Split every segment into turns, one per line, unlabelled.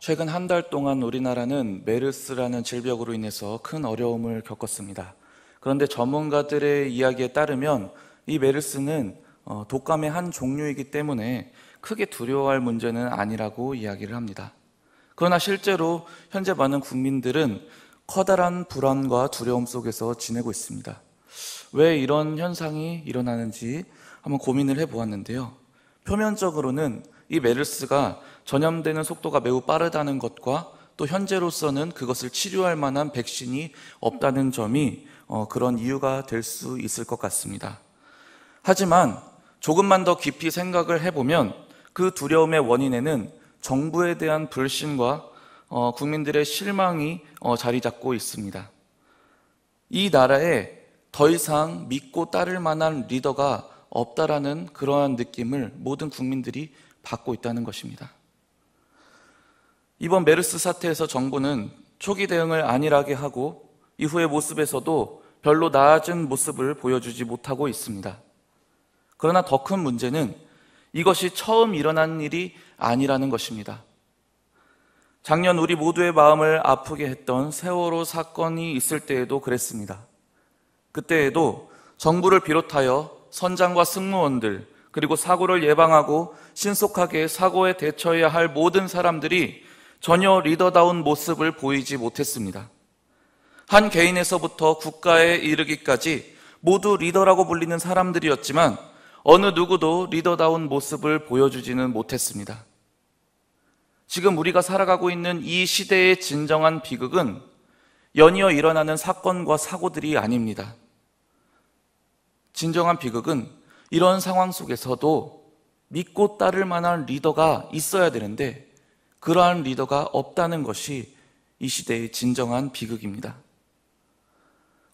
최근 한 달 동안 우리나라는 메르스라는 질병으로 인해서 큰 어려움을 겪었습니다. 그런데 전문가들의 이야기에 따르면 이 메르스는 독감의 한 종류이기 때문에 크게 두려워할 문제는 아니라고 이야기를 합니다. 그러나 실제로 현재 많은 국민들은 커다란 불안과 두려움 속에서 지내고 있습니다. 왜 이런 현상이 일어나는지 한번 고민을 해보았는데요. 표면적으로는 이 메르스가 전염되는 속도가 매우 빠르다는 것과 또 현재로서는 그것을 치료할 만한 백신이 없다는 점이 그런 이유가 될 수 있을 것 같습니다. 하지만 조금만 더 깊이 생각을 해보면 그 두려움의 원인에는 정부에 대한 불신과 국민들의 실망이 자리 잡고 있습니다. 이 나라에 더 이상 믿고 따를 만한 리더가 없다라는 그러한 느낌을 모든 국민들이 받고 있다는 것입니다. 이번 메르스 사태에서 정부는 초기 대응을 안일하게 하고 이후의 모습에서도 별로 나아진 모습을 보여주지 못하고 있습니다. 그러나 더 큰 문제는 이것이 처음 일어난 일이 아니라는 것입니다. 작년 우리 모두의 마음을 아프게 했던 세월호 사건이 있을 때에도 그랬습니다. 그때에도 정부를 비롯하여 선장과 승무원들, 그리고 사고를 예방하고 신속하게 사고에 대처해야 할 모든 사람들이 전혀 리더다운 모습을 보이지 못했습니다. 한 개인에서부터 국가에 이르기까지 모두 리더라고 불리는 사람들이었지만 어느 누구도 리더다운 모습을 보여주지는 못했습니다. 지금 우리가 살아가고 있는 이 시대의 진정한 비극은 연이어 일어나는 사건과 사고들이 아닙니다. 진정한 비극은 이런 상황 속에서도 믿고 따를 만한 리더가 있어야 되는데 그러한 리더가 없다는 것이 이 시대의 진정한 비극입니다.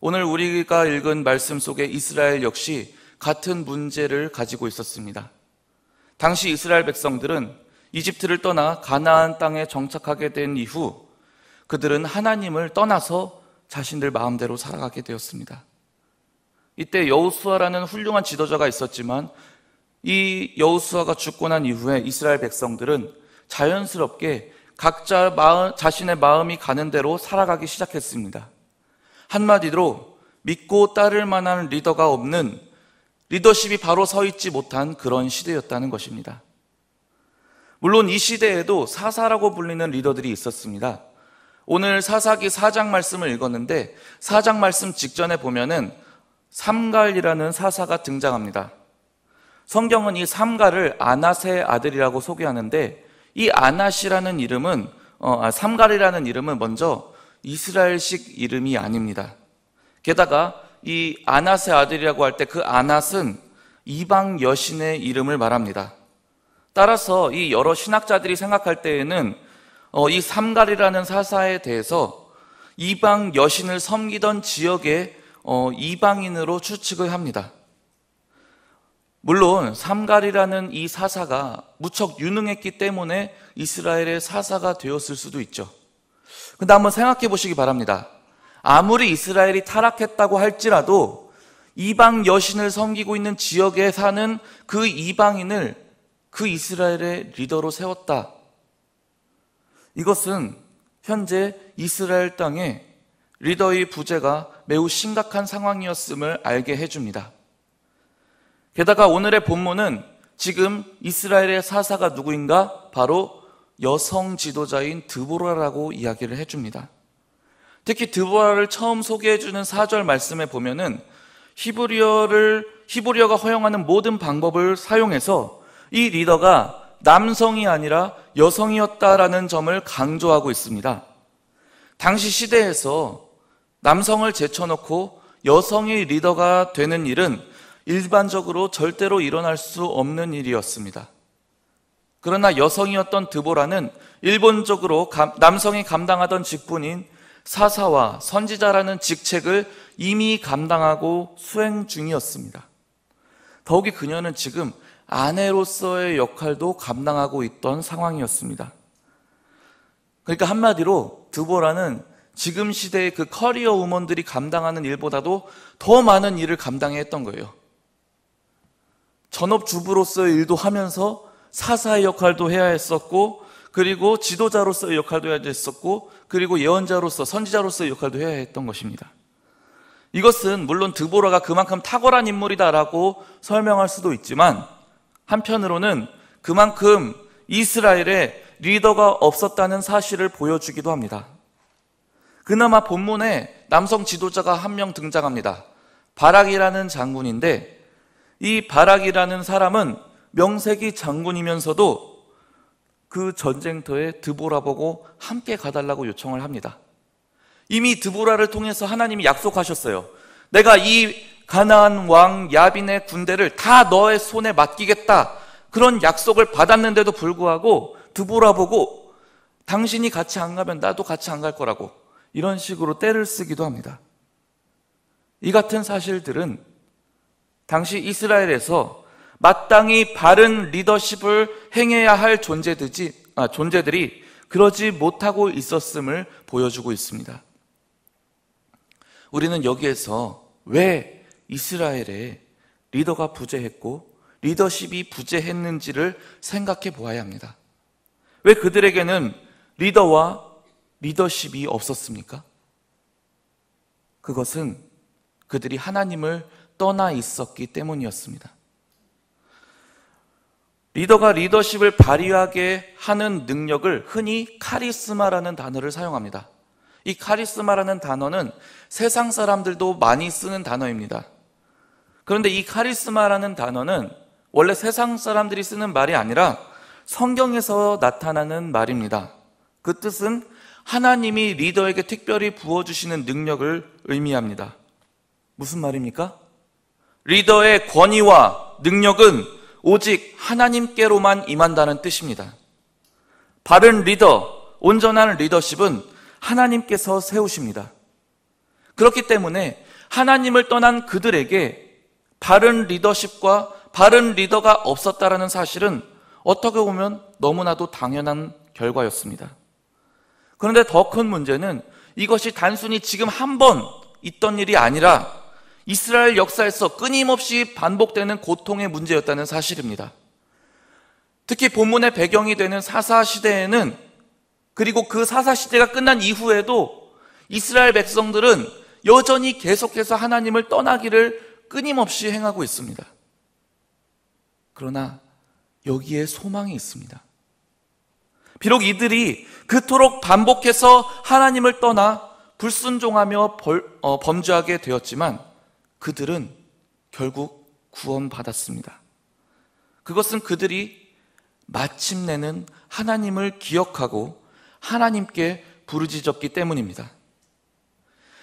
오늘 우리가 읽은 말씀 속에 이스라엘 역시 같은 문제를 가지고 있었습니다. 당시 이스라엘 백성들은 이집트를 떠나 가나안 땅에 정착하게 된 이후 그들은 하나님을 떠나서 자신들 마음대로 살아가게 되었습니다. 이때 여호수아라는 훌륭한 지도자가 있었지만 이 여호수아가 죽고 난 이후에 이스라엘 백성들은 자연스럽게 각자 자신의 마음이 가는 대로 살아가기 시작했습니다. 한마디로 믿고 따를 만한 리더가 없는, 리더십이 바로 서 있지 못한 그런 시대였다는 것입니다. 물론 이 시대에도 사사라고 불리는 리더들이 있었습니다. 오늘 사사기 4장 말씀을 읽었는데 4장 말씀 직전에 보면은 삼갈이라는 사사가 등장합니다. 성경은 이 삼갈을 아낫의 아들이라고 소개하는데 이 아낫이라는 이름은 삼갈이라는 이름은 먼저 이스라엘식 이름이 아닙니다. 게다가 이 아낫의 아들이라고 할 때 그 아낫은 이방 여신의 이름을 말합니다. 따라서 이 여러 신학자들이 생각할 때에는 이 삼갈이라는 사사에 대해서 이방 여신을 섬기던 지역의 이방인으로 추측을 합니다. 물론 삼갈이라는 이 사사가 무척 유능했기 때문에 이스라엘의 사사가 되었을 수도 있죠. 근데 한번 생각해 보시기 바랍니다. 아무리 이스라엘이 타락했다고 할지라도 이방 여신을 섬기고 있는 지역에 사는 그 이방인을 그 이스라엘의 리더로 세웠다. 이것은 현재 이스라엘 땅에 리더의 부재가 매우 심각한 상황이었음을 알게 해줍니다. 게다가 오늘의 본문은 지금 이스라엘의 사사가 누구인가? 바로 여성 지도자인 드보라라고 이야기를 해줍니다. 특히 드보라를 처음 소개해주는 4절 말씀에 보면은 히브리어가 허용하는 모든 방법을 사용해서 이 리더가 남성이 아니라 여성이었다라는 점을 강조하고 있습니다. 당시 시대에서 남성을 제쳐놓고 여성이 리더가 되는 일은 일반적으로 절대로 일어날 수 없는 일이었습니다. 그러나 여성이었던 드보라는 일본적으로 남성이 감당하던 직분인 사사와 선지자라는 직책을 이미 감당하고 수행 중이었습니다. 더욱이 그녀는 지금 아내로서의 역할도 감당하고 있던 상황이었습니다. 그러니까 한마디로 드보라는 지금 시대의 그 커리어 우먼들이 감당하는 일보다도 더 많은 일을 감당해야 했던 거예요. 전업주부로서의 일도 하면서 사사의 역할도 해야 했었고 그리고 지도자로서의 역할도 해야 했었고, 그리고 예언자로서, 선지자로서의 역할도 해야 했던 것입니다. 이것은 물론 드보라가 그만큼 탁월한 인물이다라고 설명할 수도 있지만, 한편으로는 그만큼 이스라엘에 리더가 없었다는 사실을 보여주기도 합니다. 그나마 본문에 남성 지도자가 한 명 등장합니다. 바락이라는 장군인데, 이 바락이라는 사람은 명색이 장군이면서도 그 전쟁터에 드보라 보고 함께 가달라고 요청을 합니다. 이미 드보라를 통해서 하나님이 약속하셨어요. 내가 이 가나안 왕 야빈의 군대를 다 너의 손에 맡기겠다, 그런 약속을 받았는데도 불구하고 드보라 보고 당신이 같이 안 가면 나도 같이 안 갈 거라고 이런 식으로 떼를 쓰기도 합니다. 이 같은 사실들은 당시 이스라엘에서 마땅히 바른 리더십을 행해야 할 존재들이 그러지 못하고 있었음을 보여주고 있습니다. 우리는 여기에서 왜 이스라엘에 리더가 부재했고 리더십이 부재했는지를 생각해 보아야 합니다. 왜 그들에게는 리더와 리더십이 없었습니까? 그것은 그들이 하나님을 떠나 있었기 때문이었습니다. 리더가 리더십을 발휘하게 하는 능력을 흔히 카리스마라는 단어를 사용합니다. 이 카리스마라는 단어는 세상 사람들도 많이 쓰는 단어입니다. 그런데 이 카리스마라는 단어는 원래 세상 사람들이 쓰는 말이 아니라 성경에서 나타나는 말입니다. 그 뜻은 하나님이 리더에게 특별히 부어주시는 능력을 의미합니다. 무슨 말입니까? 리더의 권위와 능력은 오직 하나님께로만 임한다는 뜻입니다. 바른 리더, 온전한 리더십은 하나님께서 세우십니다. 그렇기 때문에 하나님을 떠난 그들에게 바른 리더십과 바른 리더가 없었다라는 사실은 어떻게 보면 너무나도 당연한 결과였습니다. 그런데 더 큰 문제는 이것이 단순히 지금 한 번 있던 일이 아니라 이스라엘 역사에서 끊임없이 반복되는 고통의 문제였다는 사실입니다. 특히 본문의 배경이 되는 사사시대에는, 그리고 그 사사시대가 끝난 이후에도 이스라엘 백성들은 여전히 계속해서 하나님을 떠나기를 끊임없이 행하고 있습니다. 그러나 여기에 소망이 있습니다. 비록 이들이 그토록 반복해서 하나님을 떠나 불순종하며 범죄하게 되었지만 그들은 결국 구원받았습니다. 그것은 그들이 마침내는 하나님을 기억하고 하나님께 부르짖었기 때문입니다.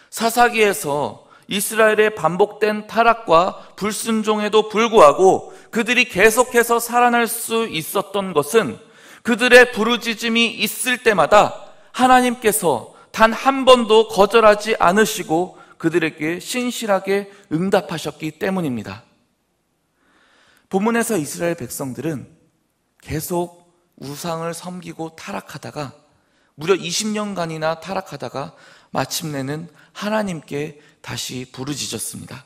사사기에서 이스라엘의 반복된 타락과 불순종에도 불구하고 그들이 계속해서 살아날 수 있었던 것은 그들의 부르짖음이 있을 때마다 하나님께서 단 한 번도 거절하지 않으시고 그들에게 신실하게 응답하셨기 때문입니다. 본문에서 이스라엘 백성들은 계속 우상을 섬기고 타락하다가 무려 20년간이나 타락하다가 마침내는 하나님께 다시 부르짖었습니다.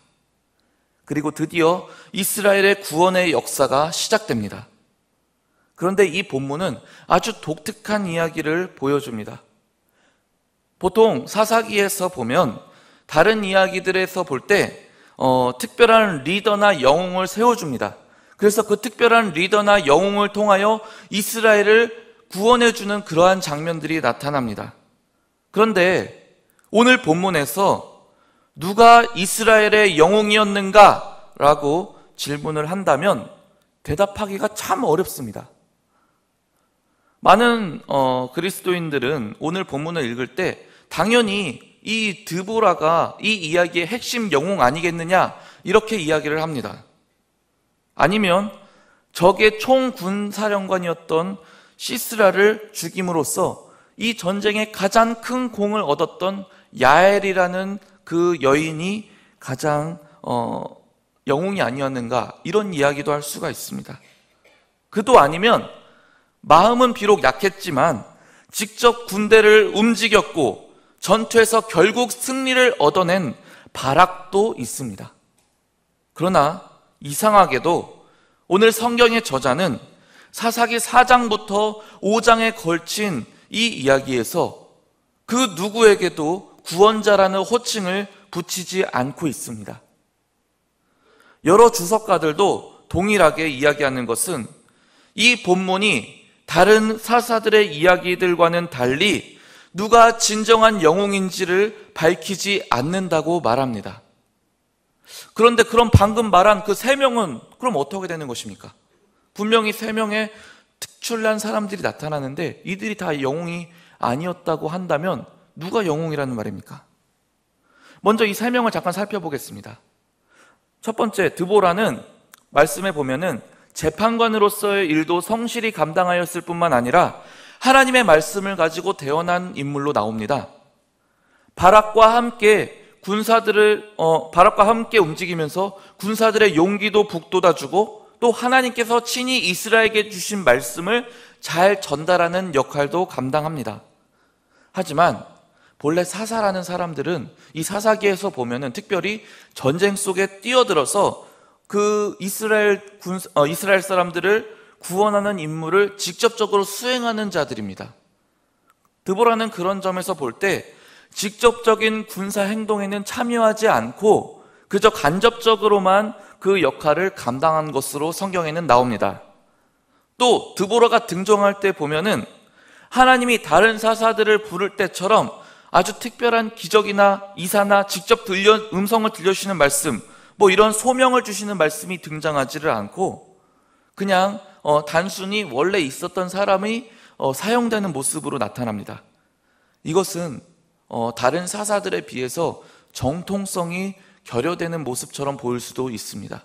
그리고 드디어 이스라엘의 구원의 역사가 시작됩니다. 그런데 이 본문은 아주 독특한 이야기를 보여줍니다. 보통 사사기에서 보면 다른 이야기들에서 볼 때 특별한 리더나 영웅을 세워줍니다. 그래서 그 특별한 리더나 영웅을 통하여 이스라엘을 구원해주는 그러한 장면들이 나타납니다. 그런데 오늘 본문에서 누가 이스라엘의 영웅이었는가? 라고 질문을 한다면 대답하기가 참 어렵습니다. 많은 그리스도인들은 오늘 본문을 읽을 때 당연히 이 드보라가 이 이야기의 핵심 영웅 아니겠느냐 이렇게 이야기를 합니다. 아니면 적의 총군사령관이었던 시스라를 죽임으로써 이 전쟁에 가장 큰 공을 얻었던 야엘이라는 그 여인이 가장 영웅이 아니었는가 이런 이야기도 할 수가 있습니다. 그도 아니면 마음은 비록 약했지만 직접 군대를 움직였고 전투에서 결국 승리를 얻어낸 바락도 있습니다. 그러나 이상하게도 오늘 성경의 저자는 사사기 4장부터 5장에 걸친 이 이야기에서 그 누구에게도 구원자라는 호칭을 붙이지 않고 있습니다. 여러 주석가들도 동일하게 이야기하는 것은 이 본문이 다른 사사들의 이야기들과는 달리 누가 진정한 영웅인지를 밝히지 않는다고 말합니다. 그런데 그럼 방금 말한 그 세 명은 그럼 어떻게 되는 것입니까? 분명히 세 명의 특출난 사람들이 나타나는데 이들이 다 영웅이 아니었다고 한다면 누가 영웅이라는 말입니까? 먼저 이 세 명을 잠깐 살펴보겠습니다. 첫 번째, 드보라는 말씀에 보면은 재판관으로서의 일도 성실히 감당하였을 뿐만 아니라 하나님의 말씀을 가지고 태어난 인물로 나옵니다. 바락과 함께 움직이면서 군사들의 용기도 북돋아주고 또 하나님께서 친히 이스라엘에게 주신 말씀을 잘 전달하는 역할도 감당합니다. 하지만 본래 사사라는 사람들은 이 사사기에서 보면은 특별히 전쟁 속에 뛰어들어서 그 이스라엘 사람들을 구원하는 임무를 직접적으로 수행하는 자들입니다. 드보라는 그런 점에서 볼 때 직접적인 군사 행동에는 참여하지 않고 그저 간접적으로만 그 역할을 감당한 것으로 성경에는 나옵니다. 또 드보라가 등장할 때 보면은 하나님이 다른 사사들을 부를 때처럼 아주 특별한 기적이나 이사나 직접 음성을 들려주시는 말씀, 이런 소명을 주시는 말씀이 등장하지를 않고 그냥 단순히 원래 있었던 사람이 사용되는 모습으로 나타납니다. 이것은 다른 사사들에 비해서 정통성이 결여되는 모습처럼 보일 수도 있습니다.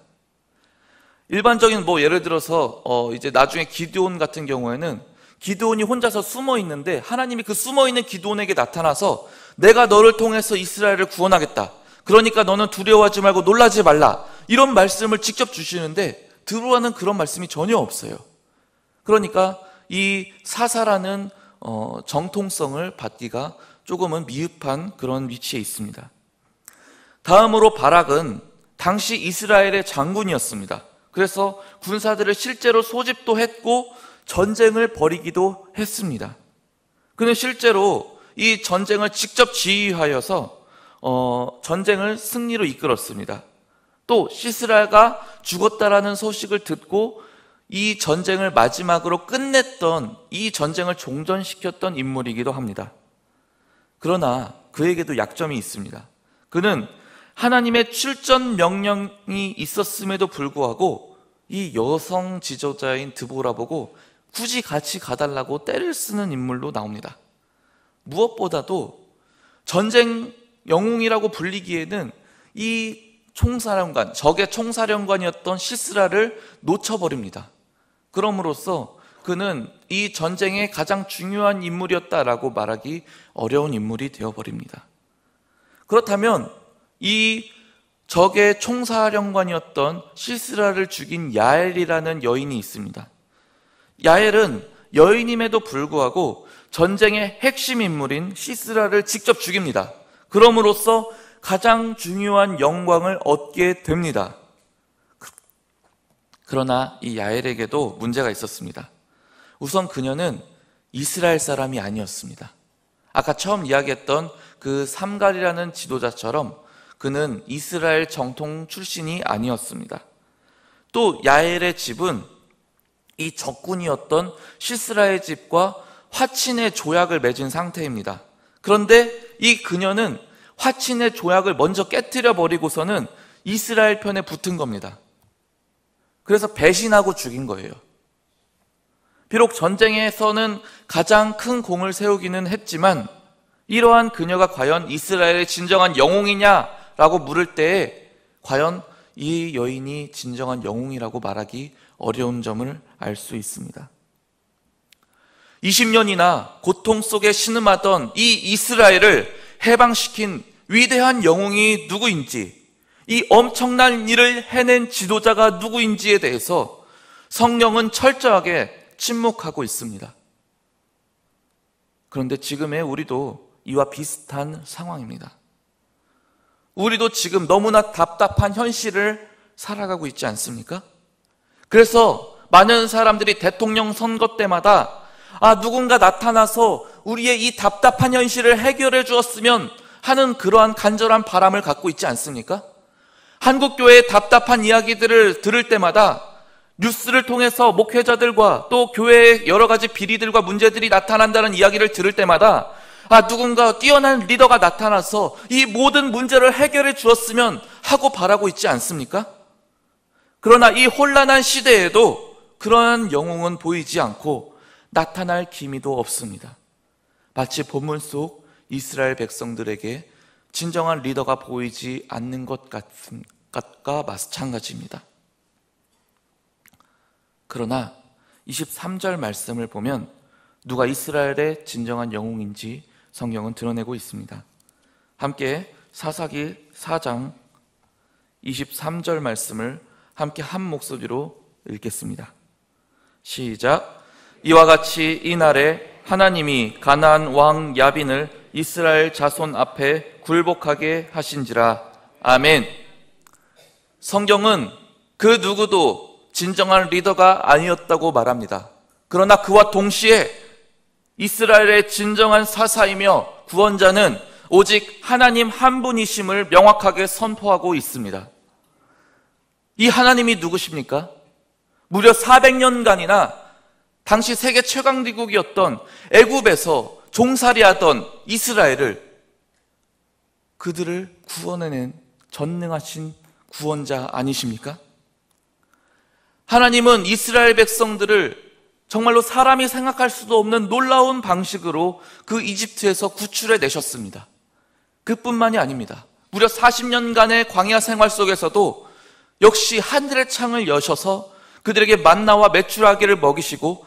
일반적인 예를 들어서 이제 나중에 기드온 같은 경우에는 기드온이 혼자서 숨어 있는데 하나님이 그 숨어 있는 기드온에게 나타나서 내가 너를 통해서 이스라엘을 구원하겠다. 그러니까 너는 두려워하지 말고 놀라지 말라. 이런 말씀을 직접 주시는데 드보라는 그런 말씀이 전혀 없어요. 그러니까 이 사사라는 정통성을 받기가 조금은 미흡한 그런 위치에 있습니다. 다음으로 바락은 당시 이스라엘의 장군이었습니다. 그래서 군사들을 실제로 소집도 했고 전쟁을 벌이기도 했습니다. 그는 실제로 이 전쟁을 직접 지휘하여서 전쟁을 승리로 이끌었습니다. 또 시스라가 죽었다라는 소식을 듣고 이 전쟁을 마지막으로 끝냈던, 이 전쟁을 종전시켰던 인물이기도 합니다. 그러나 그에게도 약점이 있습니다. 그는 하나님의 출전 명령이 있었음에도 불구하고 이 여성 지도자인 드보라 보고 굳이 같이 가달라고 떼를 쓰는 인물로 나옵니다. 무엇보다도 전쟁 영웅이라고 불리기에는 이 총사령관, 적의 총사령관이었던 시스라를 놓쳐버립니다. 그럼으로써 그는 이 전쟁의 가장 중요한 인물이었다라고 말하기 어려운 인물이 되어버립니다. 그렇다면 이 적의 총사령관이었던 시스라를 죽인 야엘이라는 여인이 있습니다. 야엘은 여인임에도 불구하고 전쟁의 핵심 인물인 시스라를 직접 죽입니다. 그럼으로써 가장 중요한 영광을 얻게 됩니다. 그러나 이 야엘에게도 문제가 있었습니다. 우선 그녀는 이스라엘 사람이 아니었습니다. 아까 처음 이야기했던 그 삼갈이라는 지도자처럼 그는 이스라엘 정통 출신이 아니었습니다. 또 야엘의 집은 이 적군이었던 시스라의 집과 화친의 조약을 맺은 상태입니다. 그런데 이 그녀는 화친의 조약을 먼저 깨뜨려 버리고서는 이스라엘 편에 붙은 겁니다. 그래서 배신하고 죽인 거예요. 비록 전쟁에서는 가장 큰 공을 세우기는 했지만 이러한 그녀가 과연 이스라엘의 진정한 영웅이냐라고 물을 때에 과연 이 여인이 진정한 영웅이라고 말하기 어려운 점을 알 수 있습니다. 20년이나 고통 속에 신음하던 이 이스라엘을 해방시킨 위대한 영웅이 누구인지, 이 엄청난 일을 해낸 지도자가 누구인지에 대해서 성경은 철저하게 침묵하고 있습니다. 그런데 지금의 우리도 이와 비슷한 상황입니다. 우리도 지금 너무나 답답한 현실을 살아가고 있지 않습니까? 그래서 많은 사람들이 대통령 선거 때마다 누군가 나타나서 우리의 이 답답한 현실을 해결해 주었으면 하는 그러한 간절한 바람을 갖고 있지 않습니까? 한국교회의 답답한 이야기들을 들을 때마다 뉴스를 통해서 목회자들과 또 교회의 여러 가지 비리들과 문제들이 나타난다는 이야기를 들을 때마다 누군가 뛰어난 리더가 나타나서 이 모든 문제를 해결해 주었으면 하고 바라고 있지 않습니까? 그러나 이 혼란한 시대에도 그러한 영웅은 보이지 않고 나타날 기미도 없습니다. 마치 본문 속 이스라엘 백성들에게 진정한 리더가 보이지 않는 것과 마찬가지입니다. 그러나 23절 말씀을 보면 누가 이스라엘의 진정한 영웅인지 성경은 드러내고 있습니다. 함께 사사기 4장 23절 말씀을 함께 한 목소리로 읽겠습니다. 시작. 이와 같이 이날에 하나님이 가나안 왕 야빈을 이스라엘 자손 앞에 굴복하게 하신지라. 아멘. 성경은 그 누구도 진정한 리더가 아니었다고 말합니다. 그러나 그와 동시에 이스라엘의 진정한 사사이며 구원자는 오직 하나님 한 분이심을 명확하게 선포하고 있습니다. 이 하나님이 누구십니까? 무려 400년간이나 당시 세계 최강대국이었던 애굽에서 종살이하던 이스라엘을 그들을 구원해낸 전능하신 구원자 아니십니까? 하나님은 이스라엘 백성들을 정말로 사람이 생각할 수도 없는 놀라운 방식으로 그 이집트에서 구출해 내셨습니다. 그뿐만이 아닙니다. 무려 40년간의 광야 생활 속에서도 역시 하늘의 창을 여셔서 그들에게 만나와 메추라기를 먹이시고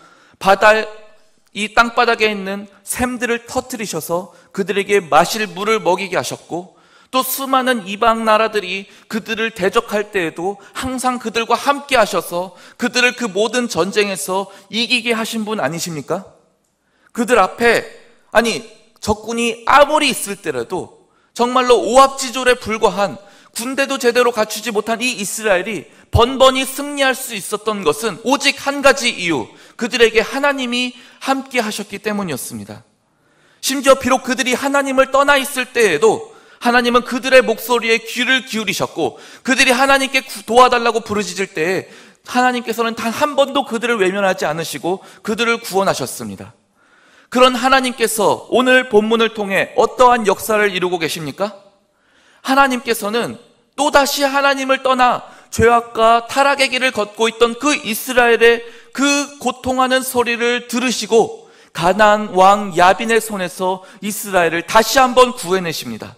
이 땅바닥에 있는 샘들을 터뜨리셔서 그들에게 마실 물을 먹이게 하셨고, 또 수많은 이방 나라들이 그들을 대적할 때에도 항상 그들과 함께 하셔서 그들을 그 모든 전쟁에서 이기게 하신 분 아니십니까? 그들 앞에 적군이 아무리 있을 때라도 정말로 오합지졸에 불과한, 군대도 제대로 갖추지 못한 이 이스라엘이 번번이 승리할 수 있었던 것은 오직 한 가지 이유, 그들에게 하나님이 함께 하셨기 때문이었습니다. 심지어 비록 그들이 하나님을 떠나 있을 때에도 하나님은 그들의 목소리에 귀를 기울이셨고, 그들이 하나님께 도와달라고 부르짖을 때에 하나님께서는 단 한 번도 그들을 외면하지 않으시고 그들을 구원하셨습니다. 그런 하나님께서 오늘 본문을 통해 어떠한 역사를 이루고 계십니까? 하나님께서는 또다시 하나님을 떠나 죄악과 타락의 길을 걷고 있던 그 이스라엘의 그 고통하는 소리를 들으시고 가나안 왕 야빈의 손에서 이스라엘을 다시 한번 구해내십니다.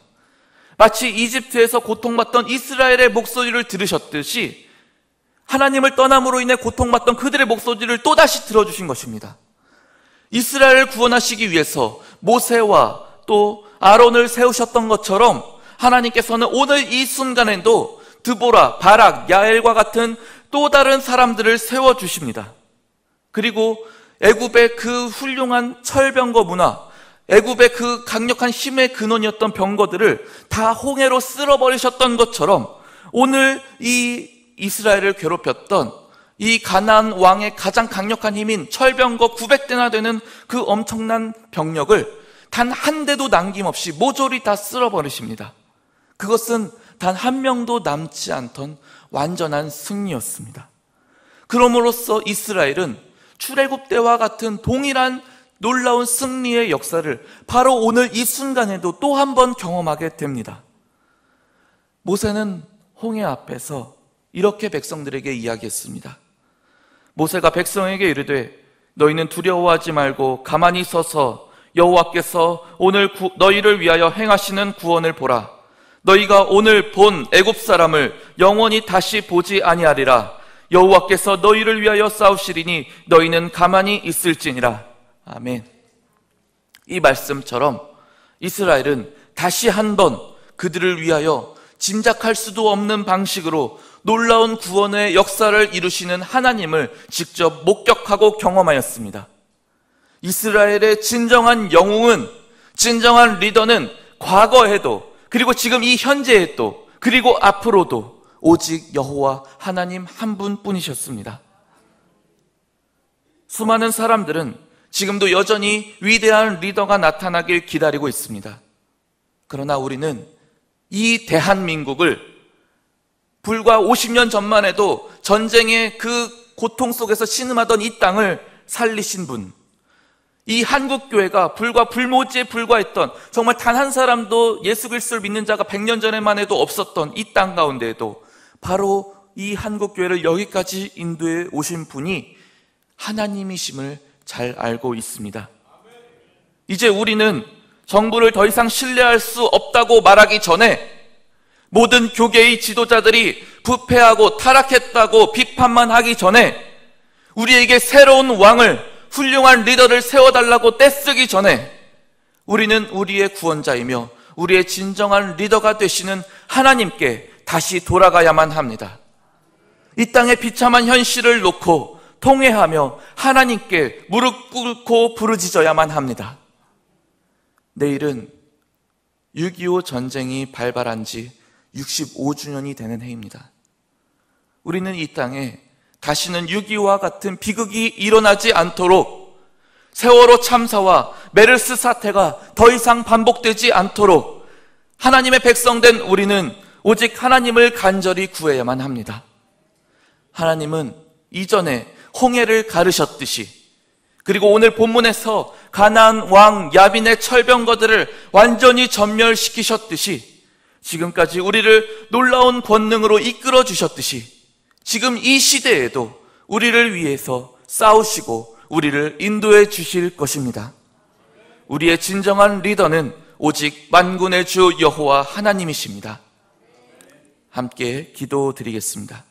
마치 이집트에서 고통받던 이스라엘의 목소리를 들으셨듯이 하나님을 떠남으로 인해 고통받던 그들의 목소리를 또다시 들어주신 것입니다. 이스라엘을 구원하시기 위해서 모세와 또 아론을 세우셨던 것처럼 하나님께서는 오늘 이 순간에도 드보라, 바락, 야엘과 같은 또 다른 사람들을 세워주십니다. 그리고 애굽의 그 훌륭한 철병거 문화, 애굽의 그 강력한 힘의 근원이었던 병거들을 다 홍해로 쓸어버리셨던 것처럼 오늘 이 이스라엘을 괴롭혔던 이 가나안 왕의 가장 강력한 힘인 철병거 900대나 되는 그 엄청난 병력을 단 한 대도 남김없이 모조리 다 쓸어버리십니다. 그것은 단 한 명도 남지 않던 완전한 승리였습니다. 그럼으로써 이스라엘은 출애굽 때와 같은 동일한 놀라운 승리의 역사를 바로 오늘 이 순간에도 또 한 번 경험하게 됩니다. 모세는 홍해 앞에서 이렇게 백성들에게 이야기했습니다. 모세가 백성에게 이르되 너희는 두려워하지 말고 가만히 서서 여호와께서 오늘 너희를 위하여 행하시는 구원을 보라. 너희가 오늘 본 애굽 사람을 영원히 다시 보지 아니하리라. 여호와께서 너희를 위하여 싸우시리니 너희는 가만히 있을지니라. 아멘. 이 말씀처럼 이스라엘은 다시 한번 그들을 위하여 짐작할 수도 없는 방식으로 놀라운 구원의 역사를 이루시는 하나님을 직접 목격하고 경험하였습니다. 이스라엘의 진정한 영웅은, 진정한 리더는 과거에도, 그리고 지금 이 현재에도, 그리고 앞으로도 오직 여호와 하나님 한 분뿐이셨습니다. 수많은 사람들은 지금도 여전히 위대한 리더가 나타나길 기다리고 있습니다. 그러나 우리는 이 대한민국을 불과 50년 전만 해도 전쟁의 그 고통 속에서 신음하던 이 땅을 살리신 분, 이 한국교회가 불모지에 불과했던, 정말 단 한 사람도 예수 그리스도를 믿는 자가 100년 전에만 해도 없었던 이 땅 가운데에도 바로 이 한국교회를 여기까지 인도해 오신 분이 하나님이심을 잘 알고 있습니다. 이제 우리는 정부를 더 이상 신뢰할 수 없다고 말하기 전에 모든 교계의 지도자들이 부패하고 타락했다고 비판만 하기 전에 우리에게 새로운 왕을, 훌륭한 리더를 세워달라고 떼쓰기 전에 우리는 우리의 구원자이며 우리의 진정한 리더가 되시는 하나님께 다시 돌아가야만 합니다. 이 땅의 비참한 현실을 놓고 통회하며 하나님께 무릎 꿇고 부르짖어야만 합니다. 내일은 6.25 전쟁이 발발한 지 65주년이 되는 해입니다. 우리는 이 땅에 다시는 6.25와 같은 비극이 일어나지 않도록, 세월호 참사와 메르스 사태가 더 이상 반복되지 않도록 하나님의 백성된 우리는 오직 하나님을 간절히 구해야만 합니다. 하나님은 이전에 홍해를 가르셨듯이, 그리고 오늘 본문에서 가나안 왕 야빈의 철병거들을 완전히 전멸시키셨듯이, 지금까지 우리를 놀라운 권능으로 이끌어 주셨듯이 지금 이 시대에도 우리를 위해서 싸우시고 우리를 인도해 주실 것입니다. 우리의 진정한 리더는 오직 만군의 주 여호와 하나님이십니다. 함께 기도드리겠습니다.